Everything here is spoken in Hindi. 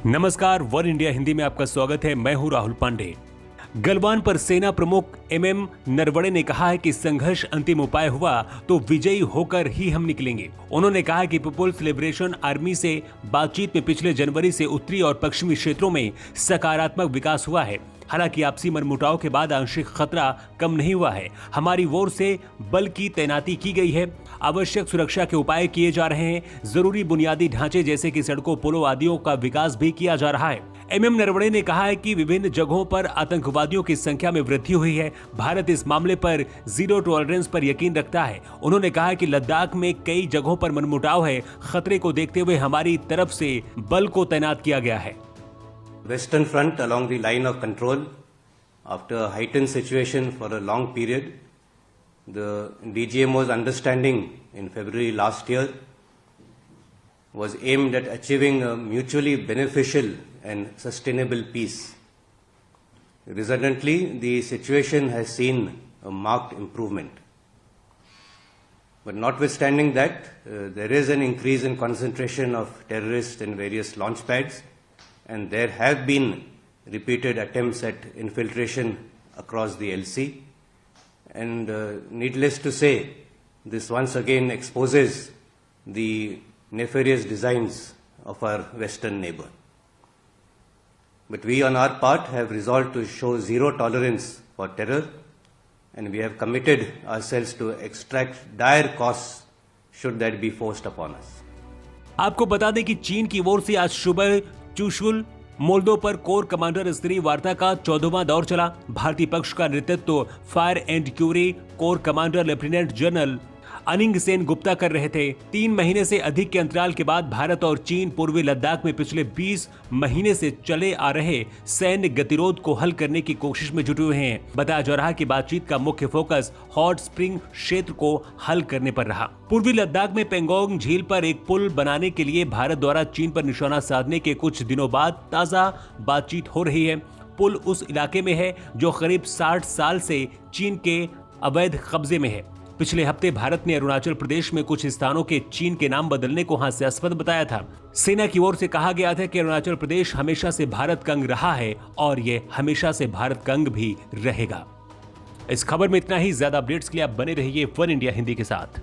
नमस्कार, वन इंडिया हिंदी में आपका स्वागत है। मैं हूं राहुल पांडे। गलवान पर सेना प्रमुख एमएम नरवणे ने कहा है कि संघर्ष अंतिम उपाय हुआ तो विजयी होकर ही हम निकलेंगे। उन्होंने कहा कि पीपुल्स लिबरेशन आर्मी से बातचीत में पिछले जनवरी से उत्तरी और पश्चिमी क्षेत्रों में सकारात्मक विकास हुआ है। हालांकि आपसी मनमुटाव के बाद आंशिक खतरा कम नहीं हुआ है। हमारी ओर से बल की तैनाती की गई है, आवश्यक सुरक्षा के उपाय किए जा रहे हैं, जरूरी बुनियादी ढांचे जैसे कि सड़कों, पुलों आदियों का विकास भी किया जा रहा है। एमएम नरवणे ने कहा है कि विभिन्न जगहों पर आतंकवादियों की संख्या में वृद्धि हुई है। भारत इस मामले पर जीरो टॉलरेंस पर यकीन रखता है। उन्होंने कहा कि लद्दाख में कई जगहों पर मनमुटाव है। खतरे को देखते हुए हमारी तरफ से बल को तैनात किया गया है। Western front along the line of control, after a heightened situation for a long period, the DGMO's understanding in February last year was aimed at achieving a mutually beneficial and sustainable peace. Resultantly, the situation has seen a marked improvement. But notwithstanding that, there is an increase in concentration of terrorists in various launch pads, and there have been repeated attempts at infiltration across the LC. And needless to say, this once again exposes the nefarious designs of our Western neighbor. But we on our part have resolved to show zero tolerance for terror, and we have committed ourselves to extract dire costs should that be forced upon us. आपको बता दें कि चीन की ओर से आज सुबह चुशुल मोल्दो पर कोर कमांडर स्तरीय वार्ता का 14वां दौर चला। भारतीय पक्ष का नेतृत्व fire and fury corps commander lieutenant general Anindya Sengupta कर रहे थे। 3 महीने से अधिक के अंतराल के बाद भारत और चीन पूर्वी लद्दाख में पिछले 20 महीने से चले आ रहे सैन्य गतिरोध को हल करने की कोशिश में जुटे हुए हैं। बताया जा रहा है कि बातचीत का मुख्य फोकस हॉट स्प्रिंग क्षेत्र को हल करने पर रहा। पूर्वी लद्दाख में पेंगोंग झील पर एक पुल बनाने के लिए भारत द्वारा चीन पर निशाना साधने के कुछ दिनों बाद ताजा बातचीत हो रही है। पुल उस इलाके में है जो करीब 60 साल से चीन के अवैध कब्जे में है। पिछले हफ्ते भारत ने अरुणाचल प्रदेश में कुछ स्थानों के चीन के नाम बदलने को हास्यास्पद बताया था। सेना की ओर से कहा गया था कि अरुणाचल प्रदेश हमेशा से भारत का अंग रहा है और ये हमेशा से भारत का अंग भी रहेगा। इस खबर में इतना ही। ज्यादा अपडेट्स के लिए आप बने रहिए वन इंडिया हिंदी के साथ।